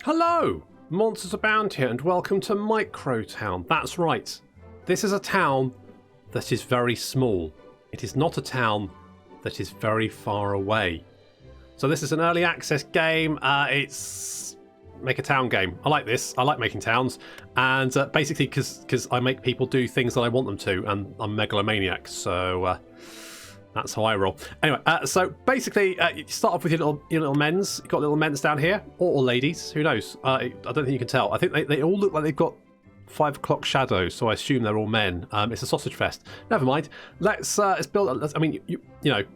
Hello, MonstersAbound here, and welcome to MicroTown. That's right, this is a town that is very small. It is not a town that is very far away. So this is an early access game. It's make a town game. I like this. I like making towns, and basically because I make people do things that I want them to, and I'm megalomaniac, so that's how I roll. Anyway, so basically, you start off with your little men's. You've got little men's down here, or ladies. Who knows? I don't think you can tell. I think they all look like they've got 5 o'clock shadows, so I assume they're all men. It's a sausage fest. Never mind. Let's build. I mean, you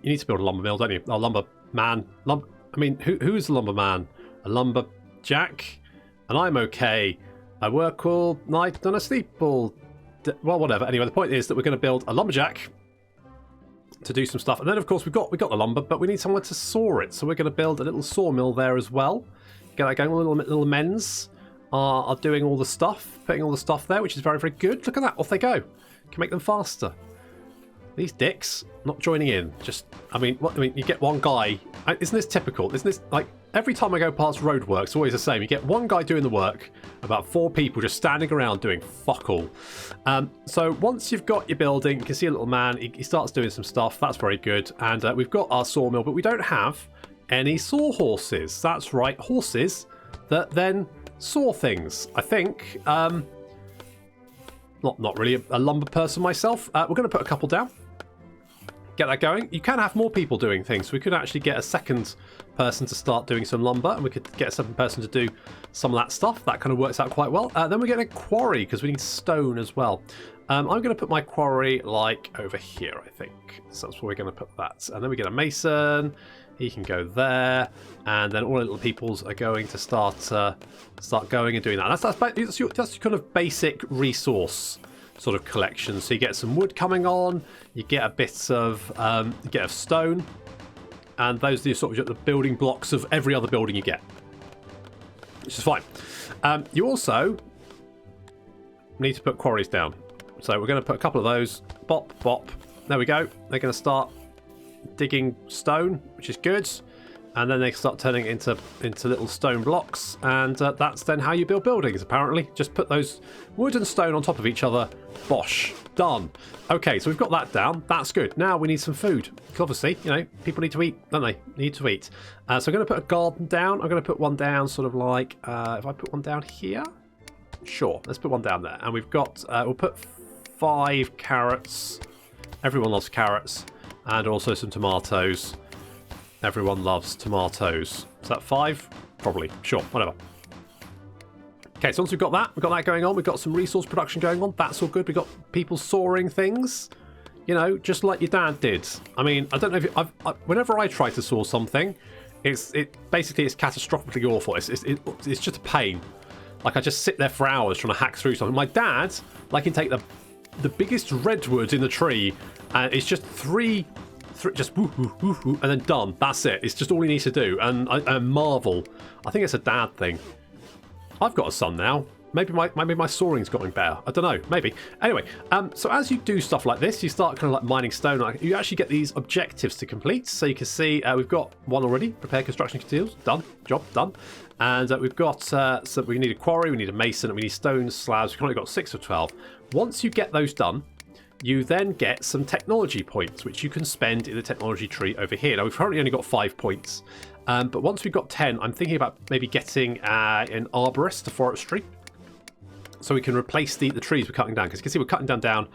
need to build a lumber mill, don't you? A lumber man. I mean, who is a lumber man? A lumberjack? And I'm okay. I work all night and I sleep all. Well, whatever. Anyway, the point is that we're going to build a lumberjack to do some stuff, and then of course we got the lumber, but we need somewhere to saw it, so we're going to build a little sawmill there as well. Get that going. Little men's are doing all the stuff, putting all the stuff there, which is very, very good. Look at that, off they go. Can make them faster. These dicks not joining in. I mean, you get one guy. Isn't this typical? Isn't this like every time I go past roadworks, it's always the same. You get one guy doing the work, about 4 people just standing around doing fuck all. So once you've got your building, you can see a little man. He starts doing some stuff. That's very good. And we've got our sawmill, but we don't have any sawhorses. That's right, horses that then saw things. I think. Not really a lumber person myself. We're going to put a couple down. Get that going. You can have more people doing things. We could actually get a second person to start doing some lumber, and we could get a second person to do some of that stuff. That kind of works out quite well. Then we're getting a quarry because we need stone as well. I'm going to put my quarry like over here, I think. So that's where we're going to put that. And then we get a mason. He can go there, and then all the little peoples are going to start going and doing that. That's your kind of basic resource sort of collection. So you get some wood coming on, you get a bit of stone, and those are sort of the building blocks of every other building you get, which is fine. You also need to put quarries down. So we're going to put a couple of those. Bop, bop. There we go. They're going to start digging stone, which is good, and then they start turning it into little stone blocks, and that's then how you build buildings, apparently. Just put those wood and stone on top of each other. Bosh, done. Okay, so we've got that down. That's good. Now we need some food, because obviously, people need to eat, don't they? Need to eat. So I'm going to put a garden down. I'm going to put one down sort of like, if I put one down here, sure, let's put one down there. And we've got, we'll put 5 carrots. Everyone loves carrots. And also some tomatoes. Everyone loves tomatoes. Is that 5? Probably. Sure. Whatever. Okay, so once we've got that going on, we've got some resource production going on. That's all good. We've got people sawing things, just like your dad did. I mean, I don't know if whenever I try to saw something, it's catastrophically awful. It's just a pain. Like, I just sit there for hours trying to hack through something. My dad, can take the biggest redwood in the tree, and it's just three just woo, woo, woo, woo, and then done. That's it. It's just all he needs to do. And I marvel. I think it's a dad thing. I've got a son now. Maybe my soaring's gotten better. I don't know. Maybe. Anyway, so as you do stuff like this, you start kind of like mining stone. You actually get these objectives to complete. So you can see we've got one already. Prepare construction materials. Done. Job done. And we've got, so we need a quarry, we need a mason, and we need stone slabs. We've currently got 6 of 12. Once you get those done, you then get some technology points, which you can spend in the technology tree over here. Now, we've currently only got 5 points. But once we've got 10, I'm thinking about maybe getting an arborist, a forestry, so we can replace the trees we're cutting down. Because you can see we're cutting down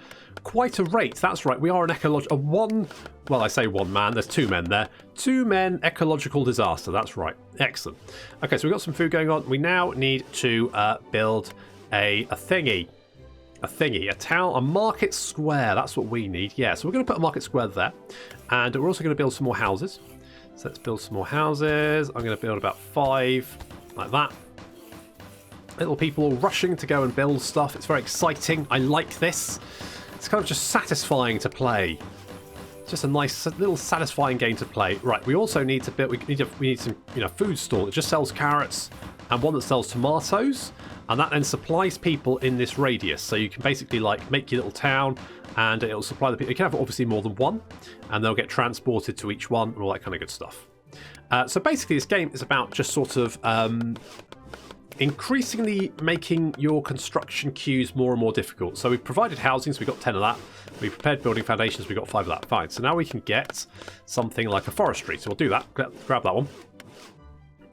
quite a rate. That's right, we are I say one man, there's 2 men there. 2 men ecological disaster, that's right. Excellent. Okay, so we've got some food going on. We now need to build a thingy. A town, a market square. That's what we need. Yeah, so we're going to put a market square there. And we're also going to build some more houses. So let's build some more houses. I'm going to build about 5 like that. Little people all rushing to go and build stuff. It's very exciting. I like this. It's kind of just satisfying to play. It's just a nice little satisfying game to play. Right, we also need to build, we need some food store that just sells carrots, and one that sells tomatoes, and that then supplies people in this radius. So you can basically make your little town, and it'll supply the people. You can have obviously more than one, and they'll get transported to each one and all that kind of good stuff. So basically this game is about just sort of increasingly making your construction queues more and more difficult. So we've provided housing, so we've got 10 of that. We've prepared building foundations, we've got 5 of that. Fine. So now we can get something like a forestry. So we'll do that. Grab that one.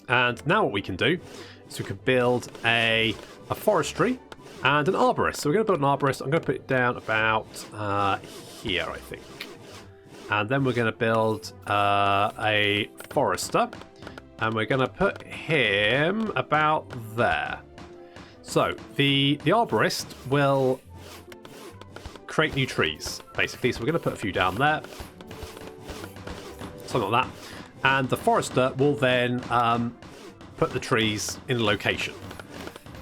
And now what we can do is we can build a forestry and an arborist. So we're going to build an arborist. I'm going to put it down about here, I think. And then we're going to build a forester. And we're going to put him about there. So the arborist will create new trees, basically. So we're going to put a few down there. Something like that. And the forester will then put the trees in a location.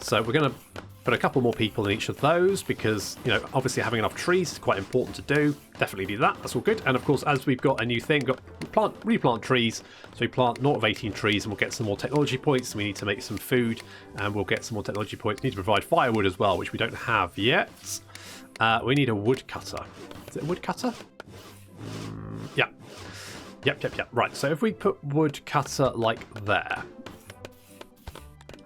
So we're going to put a couple more people in each of those because, you know, obviously having enough trees is quite important to do. Definitely do that. That's all good. And of course, as we've got a new thing, replant trees. So we plant 0 of 18 trees and we'll get some more technology points. We need to make some food and we'll get some more technology points. We need to provide firewood as well, which we don't have yet. We need a woodcutter. Is it a woodcutter? Yeah. Yep. Right. So if we put woodcutter like there,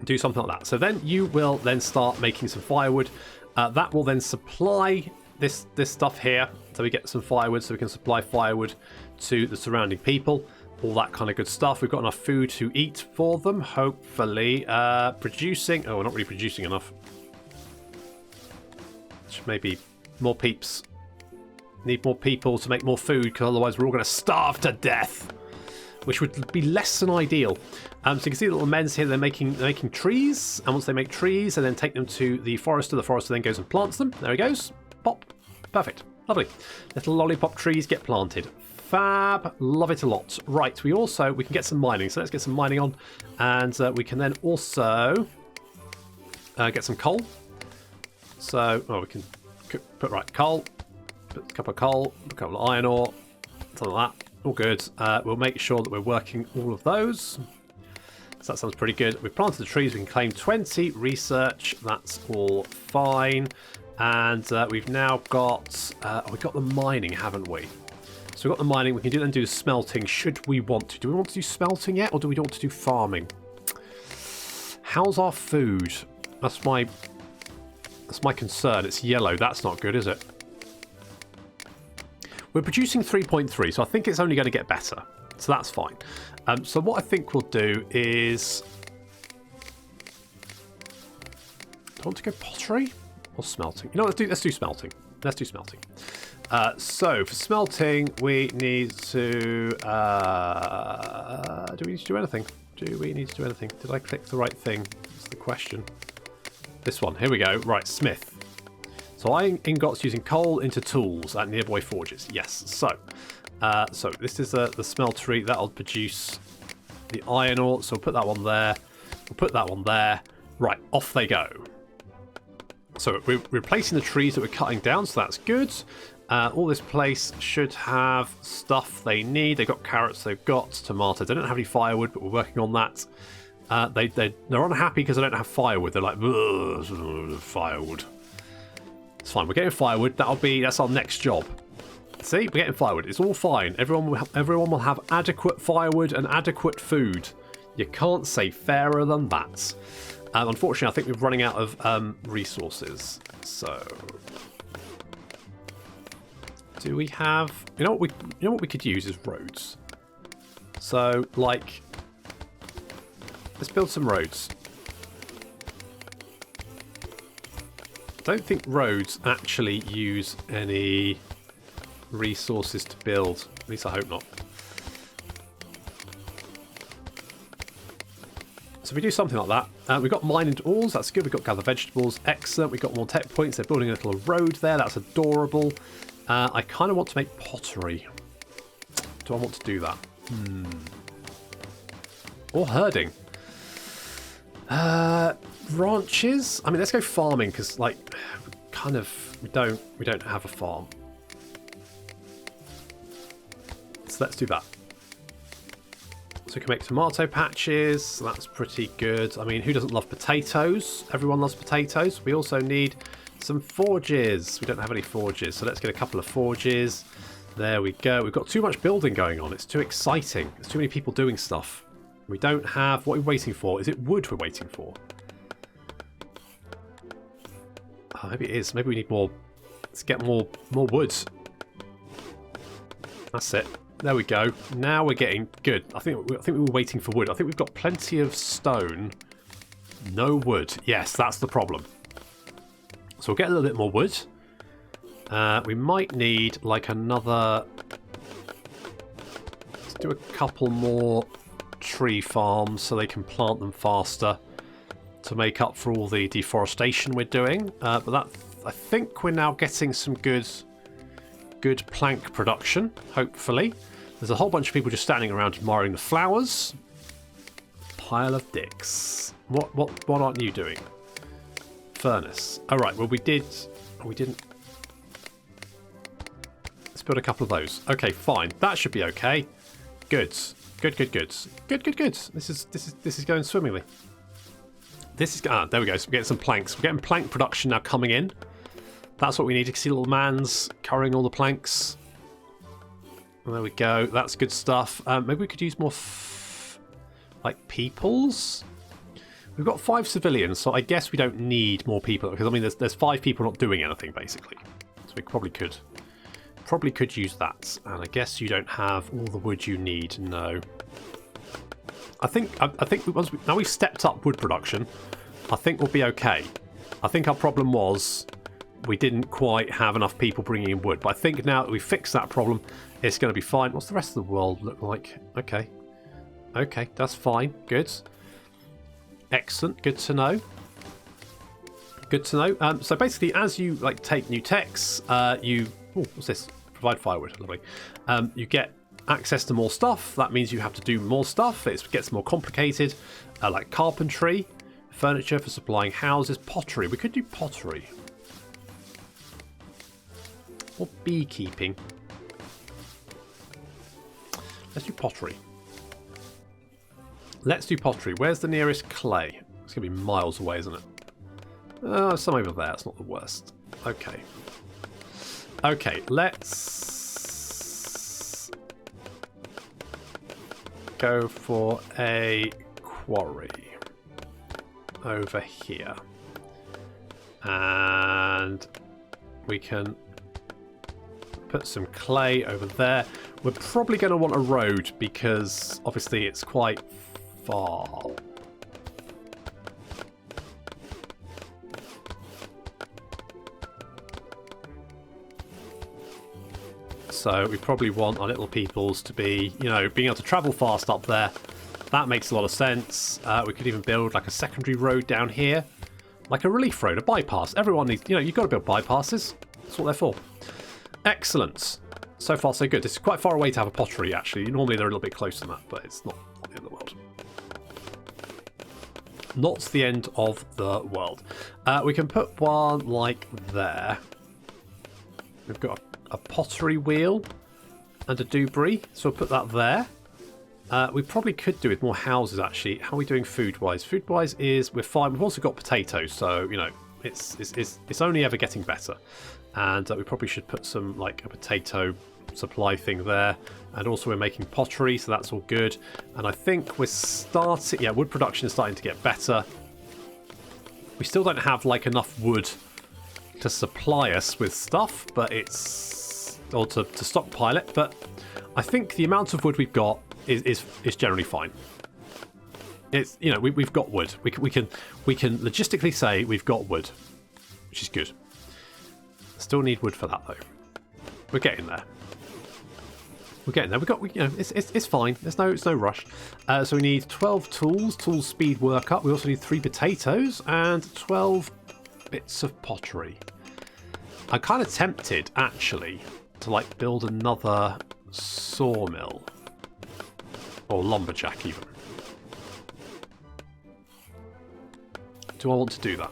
do something like that. So then you will then start making some firewood. That will then supply this stuff here. So we get some firewood so we can supply firewood to the surrounding people. All that kind of good stuff. We've got enough food to eat for them, hopefully. Producing. Oh, we're not really producing enough. Maybe more peeps. Need more people to make more food because otherwise we're all going to starve to death. Which would be less than ideal. So you can see the little men's here, they're making trees. And once they make trees, they then take them to the forester. The forester then goes and plants them. There he goes. Pop. Perfect. Lovely. Little lollipop trees get planted. Fab. Love it a lot. Right, we can get some mining. So let's get some mining on. And we can then also get some coal. So, we can put coal. Put a couple of coal. A couple of iron ore. Something like that. All good. We'll make sure that we're working all of those. So that sounds pretty good. We've planted the trees. We can claim 20 research. That's all fine. And we've now got... we've got the mining, haven't we? So we've got the mining. We can then do the smelting should we want to. Do we want to do smelting yet? Or do we want to do farming? How's our food? That's my concern. It's yellow. That's not good, is it? We're producing 3.3, so I think it's only going to get better. So that's fine. So what I think we'll do is... Do I want to go pottery or smelting? You know, let's do smelting. Let's do smelting. So for smelting, we need to... do we need to do anything? Do we need to do anything? Did I click the right thing? That's the question. This one. Here we go. Right, smith. So iron ingots using coal into tools at nearby forges. Yes. So this is the smeltery. That'll produce the iron ore. So we'll put that one there. We'll put that one there. Right, off they go. So we're replacing the trees that we're cutting down. So that's good. All this place should have stuff they need. They've got carrots. They've got tomatoes. They don't have any firewood, but we're working on that. They're unhappy because they don't have firewood. They're like, firewood. It's fine. We're getting firewood. That's our next job. See, we're getting firewood. It's all fine. Everyone will have adequate firewood and adequate food. You can't say fairer than that. Unfortunately, I think we're running out of resources. So, do we have? You know what we could use is roads. So, like, let's build some roads. Don't think roads actually use any resources to build. At least I hope not. So we do something like that. We've got mine and ores. That's good. We've got gather vegetables. Excellent. We've got more tech points. They're building a little road there. That's adorable. I kind of want to make pottery. Do I want to do that? Or herding. Ranches. I mean, let's go farming because, like, kind of we don't have a farm. So let's do that. So we can make tomato patches. So that's pretty good. I mean, who doesn't love potatoes? Everyone loves potatoes. We also need some forges. We don't have any forges, so let's get a couple of forges. There we go. We've got too much building going on. It's too exciting. There's too many people doing stuff. We don't have... What are we waiting for? Is it wood we're waiting for? Oh, maybe it is. Maybe we need more. Let's get more wood. That's it. There we go. Now we're getting good. I think we were waiting for wood. I think we've got plenty of stone. No wood. Yes, that's the problem. So we'll get a little bit more wood. We might need like another... Let's do a couple more tree farms so they can plant them faster to make up for all the deforestation we're doing. But that, I think we're now getting some good plank production, hopefully. There's a whole bunch of people just standing around admiring the flowers. Pile of dicks. What aren't you doing? Furnace. All right. Well, we didn't. Let's build a couple of those. Okay, fine. That should be okay. Good. Good. This is going swimmingly. There we go. So we're getting some planks. We're getting plank production now coming in. That's what we need to see. Little man's carrying all the planks. There we go. That's good stuff. Maybe we could use more like peoples. We've got 5 civilians, so I guess we don't need more people because I mean there's 5 people not doing anything basically. So we probably could use that. And I guess you don't have all the wood you need. No. I think now we've stepped up wood production, I think we'll be okay. I think our problem was we didn't quite have enough people bringing in wood, but I think now that we fixed that problem, it's going to be fine. What's the rest of the world look like? Okay, that's fine. Good, excellent. Good to know. So basically, as you like take new techs, what's this? Provide firewood. Lovely. You get access to more stuff. That means you have to do more stuff. It gets more complicated, like carpentry, furniture for supplying houses, pottery. We could do pottery. Or beekeeping. Let's do pottery. Where's the nearest clay? It's going to be miles away, isn't it? Some over there. It's not the worst. Okay. Let's go for a quarry over here. And we can put some clay over there. We're probably going to want a road because obviously it's quite far. So we probably want our little peoples to be, being able to travel fast up there. That makes a lot of sense. We could even build like a secondary road down here. Like a relief road, a bypass. Everyone needs, you've got to build bypasses. That's what they're for. Excellent. So far, so good. This is quite far away to have a pottery, actually. Normally they're a little bit closer than that, but it's not the end of the world. Not the end of the world. We can put one like there. We've got a pottery wheel and a debris, so we'll put that there. We probably could do with more houses, actually. How are we doing food-wise? Food-wise is we're fine. We've also got potatoes, so, it's only ever getting better. And we probably should put some, like, a potato supply thing there. And also we're making pottery, so that's all good. And I think we're starting... Yeah, wood production is starting to get better. We still don't have, like, enough wood to supply us with stuff, but it's... Or to stockpile it, but I think the amount of wood we've got is generally fine. It's, we've got wood. We can logistically say we've got wood, which is good. Still need wood for that though. We're getting there. We've got, it's fine. There's no rush. So we need 12 tools, tool speed workup. We also need 3 potatoes and 12 bits of pottery. I'm kind of tempted actually to like build another sawmill or lumberjack even. Do I want to do that?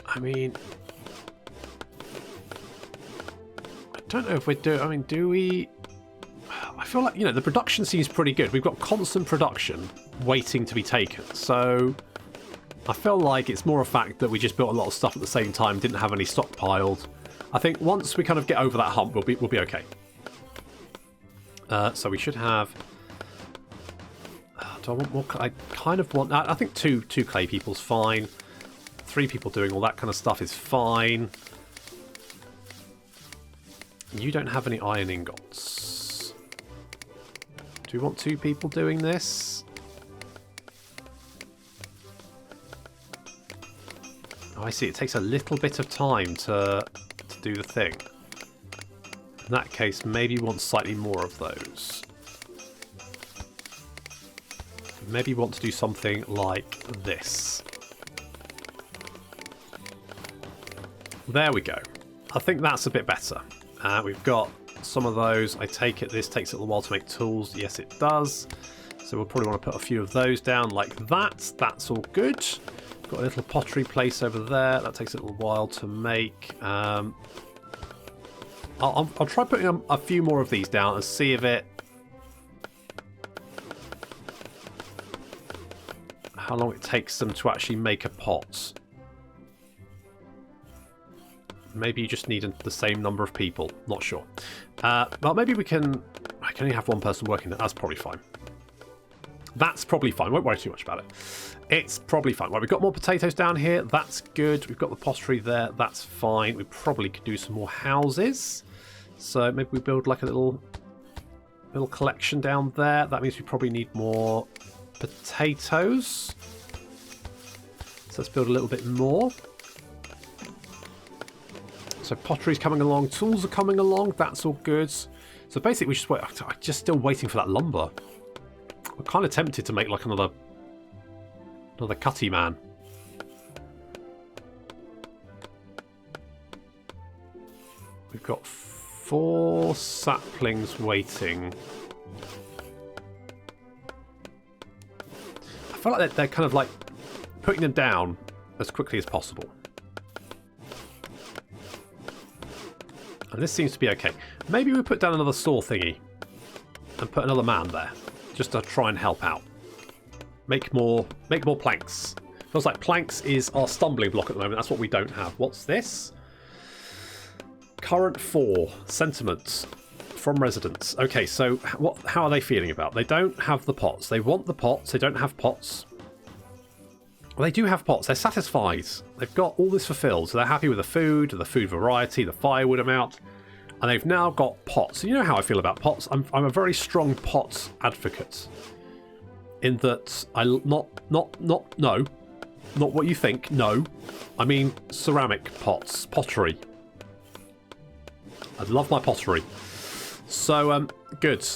I mean, I don't know if we're doing... I mean, do we... I feel like, the production seems pretty good. We've got constant production waiting to be taken. So I feel like it's more a fact that we just built a lot of stuff at the same time, didn't have any stockpiled. I think once we kind of get over that hump, we'll be okay. So we should have... Do I want more? I kind of want... I think two clay people's fine. 3 people doing all that kind of stuff is fine. You don't have any iron ingots. Do we want 2 people doing this? Oh, I see. It takes a little bit of time to do the thing. In that case, maybe you want slightly more of those. Maybe you want to do something like this. There we go. I think that's a bit better. We've got some of those. I take it this takes a little while to make tools. Yes, it does. So we'll probably want to put a few of those down like that. That's all good. Got a little pottery place over there. That takes a little while to make. I'll try putting a few more of these down and see if it... how long it takes them to actually make a pot. Maybe you just need the same number of people. Not sure. Well, maybe we can... I can only have one person working. That's probably fine. That's probably fine. Won't worry too much about it. It's probably fine. Right, we've got more potatoes down here. That's good. We've got the pottery there. That's fine. We probably could do some more houses. So maybe we build like a little collection down there. That means we probably need more potatoes. So let's build a little bit more. So pottery's coming along. Tools are coming along. That's all good. So basically we just wait. I'm just still waiting for that lumber. I'm kind of tempted to make like another cutty man. We've got 4 saplings waiting. I feel like they're kind of like putting them down as quickly as possible. And this seems to be okay. Maybe we put down another saw thingy and put another man there just to try and help out. Make more planks. Feels like planks is our stumbling block at the moment. That's what we don't have. What's this? Current 4 sentiments from residents. Okay, so how are they feeling about? They don't have the pots. They want the pots. They don't have pots. Well, they do have pots. They're satisfied. They've got all this fulfilled. So they're happy with the food variety, the firewood amount. And they've now got pots. You know how I feel about pots. I'm a very strong pot advocate. In that not what you think. No, I mean ceramic pots, pottery. I love my pottery. So good,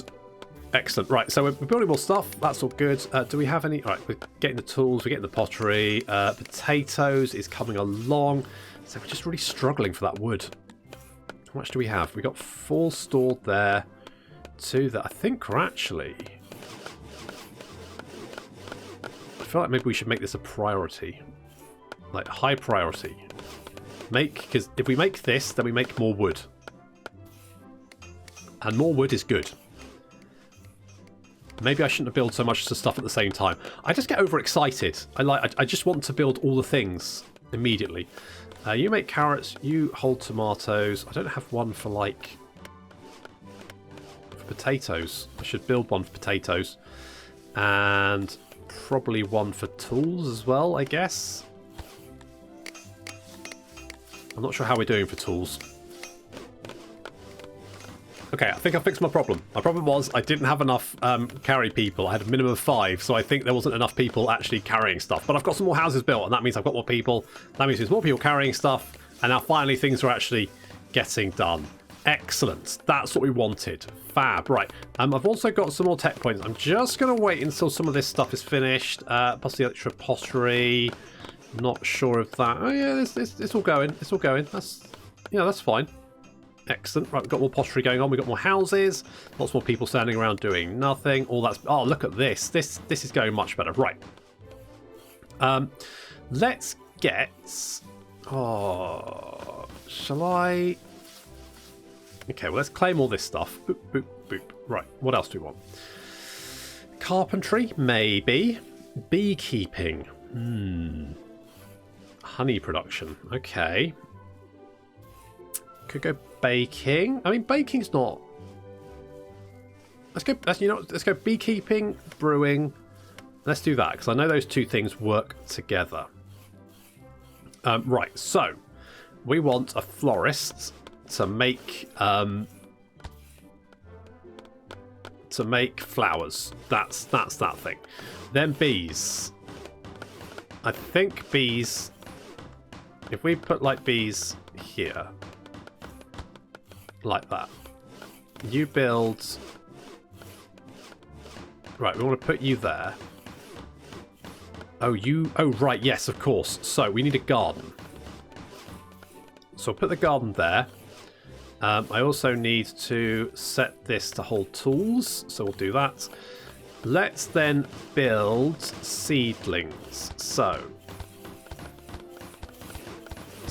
excellent. Right, so we're building more stuff. That's all good. Do we have any? All right, we're getting the tools. We're getting the pottery. Potatoes is coming along. So we're just really struggling for that wood. How much do we have? We got 4 stored there. 2 that I think are actually... I feel like maybe we should make this a priority. Like, high priority. Because if we make this, then we make more wood. And more wood is good. Maybe I shouldn't have built so much stuff at the same time. I just get overexcited. I just want to build all the things immediately. You make carrots, you hold tomatoes. I don't have one for like... for potatoes. I should build one for potatoes. And probably one for tools as well, I guess. I'm not sure how we're doing for tools. Okay, I think I fixed my problem. My problem was I didn't have enough carry people. I had a minimum of 5, so I think there wasn't enough people actually carrying stuff. But I've got some more houses built, and that means I've got more people. That means there's more people carrying stuff, and now finally things are actually getting done. Excellent. That's what we wanted. Fab. Right. I've also got some more tech points. I'm just going to wait until some of this stuff is finished. Plus the extra pottery. Not sure of that. Oh yeah, it's all going. It's all going. That's fine. Excellent. Right, we've got more pottery going on. We've got more houses. Lots more people standing around doing nothing. All that's... Oh, look at this. This is going much better. Right. Let's get... Oh... Shall I... Okay, well, let's claim all this stuff. Boop, boop, boop. Right, what else do we want? Carpentry, maybe. Beekeeping. Honey production. Okay. Could go baking. I mean, baking's not... Let's go beekeeping, brewing, Let's do that, because I know those two things work together. Right, so we want a florist to make flowers. That's that thing. Then bees. I think bees, if we put like bees here, like that, you build, right, we want to put you there. Oh, right, yes, of course. So we need a garden. So I'll put the garden there. I also need to set this to hold tools, so we'll do that. Let's then build seedlings. So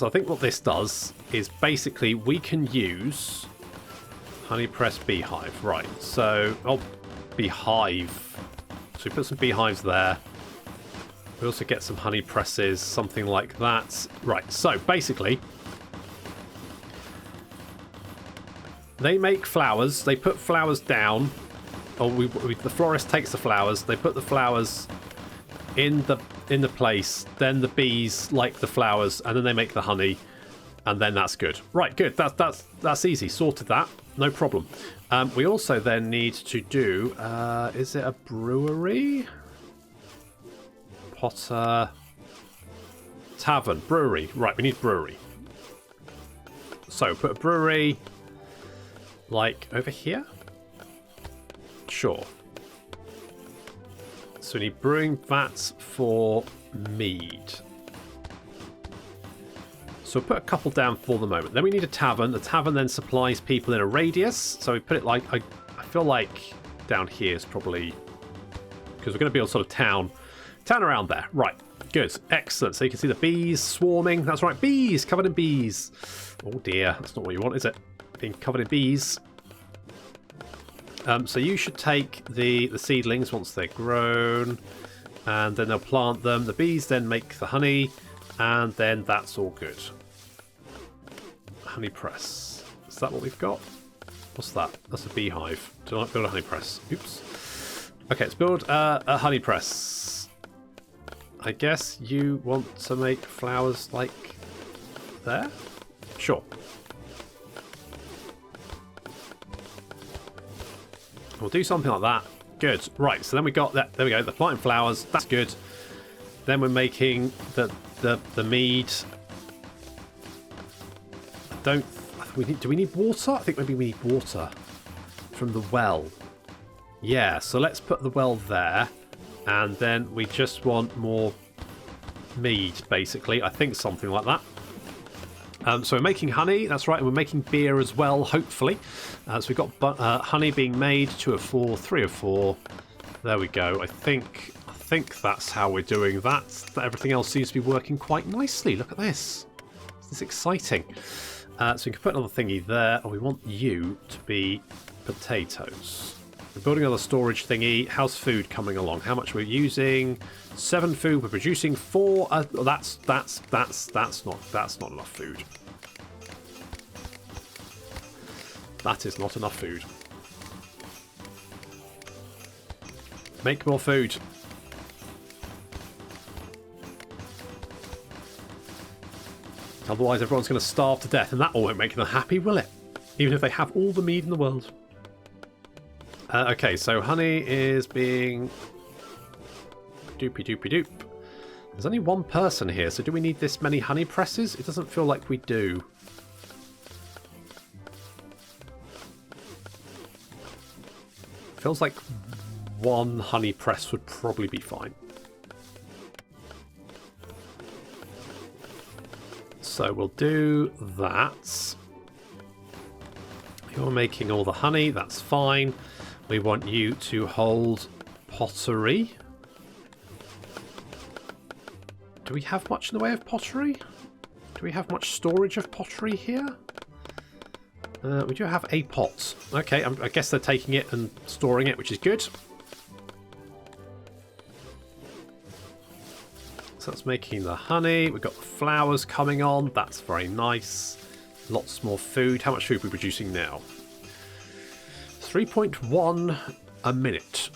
I think what this does is basically we can use honeypress beehive. Right, so, beehive. So we put some beehives there. We also get some honey presses, something like that. Right, so basically, they make flowers. They put flowers down. Or the florist takes the flowers. They put the flowers in the place. Then the bees like the flowers, and then they make the honey, and then that's good. Right, good. That's easy. Sorted that. No problem. We also then need to do. Is it a brewery? Potter. Tavern. Brewery. Right, we need brewery. So put a brewery. Like over here? Sure. So we need brewing vats for mead. So we'll put a couple down for the moment. Then we need a tavern. The tavern then supplies people in a radius. So we put it like, I feel like down here is probably, because we're going to build sort of town around there. Right, good, excellent. So you can see the bees swarming. That's right, bees, covered in bees. Oh dear, that's not what you want, is it? Being covered in bees. So you should take the seedlings once they're grown, and then they'll plant them. The bees then make the honey, and then that's all good. Honey press. Is that what we've got? What's that? That's a beehive. Do I not build a honey press? Oops. Okay, let's build a honey press. I guess you want to make flowers like there? Sure. We'll do something like that. Good. Right, so then we got that. There we go. The planting flowers. That's good. Then we're making the mead. Do we need water? I think maybe we need water from the well. Yeah, so let's put the well there. And then we just want more mead, basically. I think something like that. So we're making honey, that's right, and we're making beer as well, hopefully. So we've got honey being made, 2 of 4, 3 of 4. There we go. I think that's how we're doing that. Everything else seems to be working quite nicely. Look at this. This is exciting. So we can put another thingy there. Oh, we want you to be potatoes. We're building another storage thingy. How's food coming along? How much we're using? 7 food. We're producing 4. That's not enough food. That is not enough food. Make more food. Otherwise, everyone's going to starve to death, and that won't make them happy, will it? Even if they have all the mead in the world. Okay, so honey is being doopy-doopy-doop. There's only one person here, so do we need this many honey presses? It doesn't feel like we do. Feels like one honey press would probably be fine. So we'll do that. You're making all the honey, that's fine. We want you to hold pottery. Do we have much in the way of pottery? Do we have much storage of pottery here? We do have a pot. Okay, I guess they're taking it and storing it, which is good. So that's making the honey. We've got the flowers coming on. That's very nice. Lots more food. How much food are we producing now? 3.1 a minute.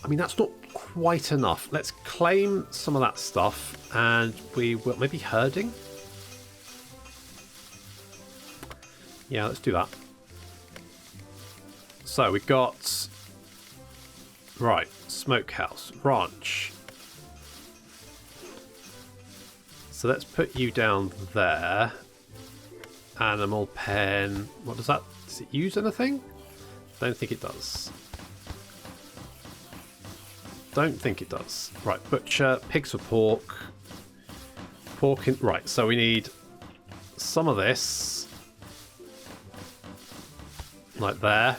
I mean, that's not quite enough. Let's claim some of that stuff, and we will maybe herding. Yeah, let's do that. So we've got right, smokehouse, ranch. So let's put you down there. Animal pen. What does that? Does it use anything? Don't think it does. Don't think it does. Right, butcher, pigs for pork. Pork in... Right, so we need some of this. Like there.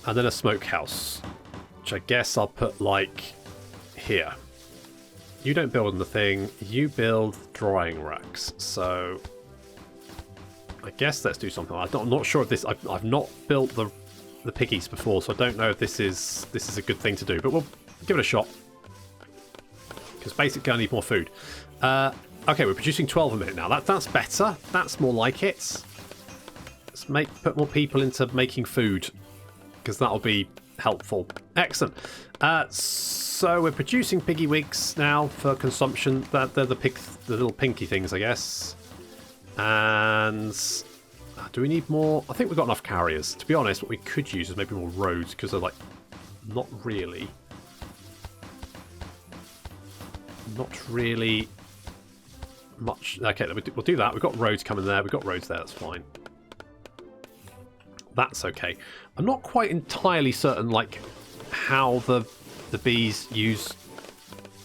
And then a smokehouse. Which I guess I'll put like here. You don't build anything. You build drying racks. So I guess let's do something. I'm not sure if this... I've not built the piggies before, so I don't know if this is a good thing to do, but we'll give it a shot because basically I need more food. Okay, we're producing 12 a minute now. That's better. That's more like it. Let's put more people into making food because that'll be helpful. Excellent. So we're producing piggy wigs now for consumption. They're the little pinky things, I guess. And do we need more? I think we've got enough carriers. To be honest, what we could use is maybe more roads because they're like not really much. Okay, we'll do that. We've got roads coming there. We've got roads there. That's fine. That's okay. I'm not quite entirely certain like how the bees use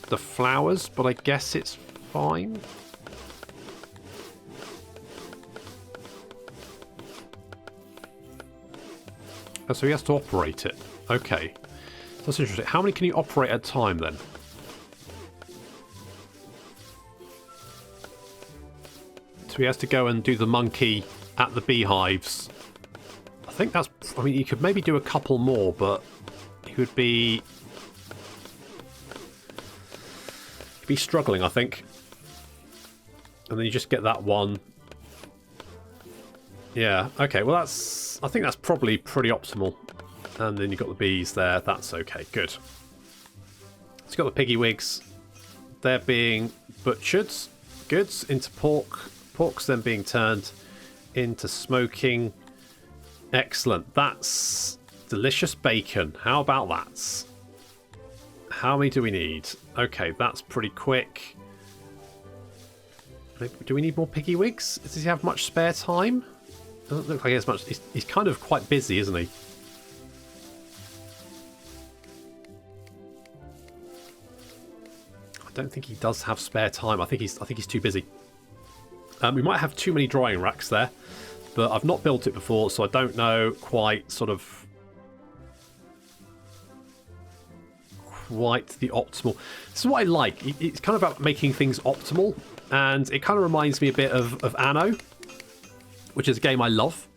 the flowers, but I guess it's fine. Oh, so he has to operate it. Okay. That's interesting. How many can you operate at a time then? So he has to go and do the monkey at the beehives. I think that's... I mean, you could maybe do a couple more, but he would be... He'd be struggling, I think. And then you just get that one. Yeah, okay, well that's... I think that's probably pretty optimal. And then you've got the bees there. That's okay, good. So you've got the piggy wigs. They're being butchered. Goods into pork. Pork's then being turned into smoking. Excellent. That's delicious bacon. How about that? How many do we need? Okay, that's pretty quick. Do we need more piggy wigs? Does he have much spare time? Doesn't look like he has much. He's kind of quite busy, isn't he? I don't think he does have spare time. I think he's too busy. We might have too many drying racks there, but I've not built it before, so I don't know quite the optimal. This is what I like. It's kind of about making things optimal, and it kind of reminds me a bit of Anno, which is a game I love.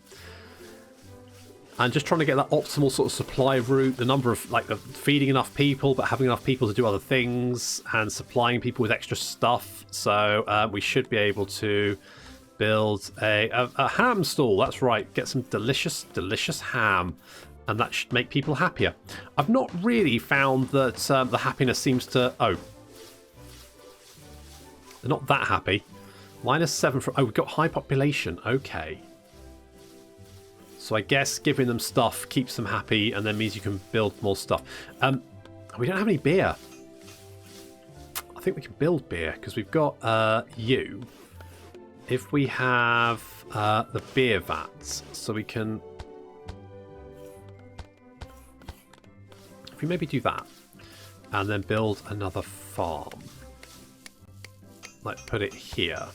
And just trying to get that optimal sort of supply route, the number of, like, feeding enough people, but having enough people to do other things, and supplying people with extra stuff. So we should be able to build a ham stall. That's right. Get some delicious, delicious ham. And that should make people happier. I've not really found that the happiness seems to... Oh. They're not that happy. -7 from... Oh, we've got high population. Okay. So I guess giving them stuff keeps them happy and then means you can build more stuff. We don't have any beer. I think we can build beer because we've got you. If we have the beer vats, so we can... If we maybe do that and then build another farm. Like put it here.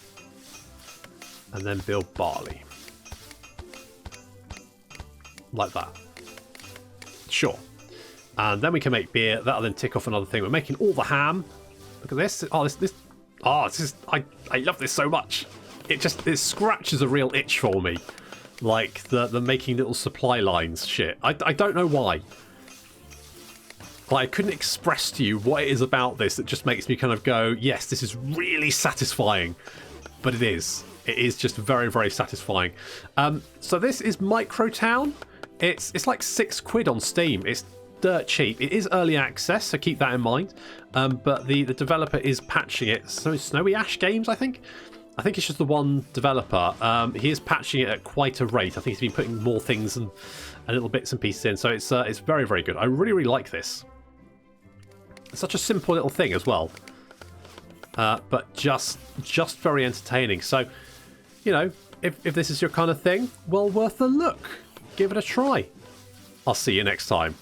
And then build barley. Like that. Sure. And then we can make beer. That'll then tick off another thing. We're making all the ham. Look at this. Oh, this is... I love this so much. It scratches a real itch for me. Like the making little supply lines shit. I don't know why. Like, I couldn't express to you what it is about this that just makes me kind of go, yes, this is really satisfying. But it is. It is just very, very satisfying. So this is MicroTown. It's like £6 on Steam. It's dirt cheap. It is early access, so keep that in mind. But the developer is patching it. So Snowy Ash Games, I think. I think it's just the one developer. He is patching it at quite a rate. I think he's been putting more things and little bits and pieces in. So it's very, very good. I really, really like this. It's such a simple little thing as well. But just very entertaining. So, you know, if this is your kind of thing, well worth a look. Give it a try. I'll see you next time.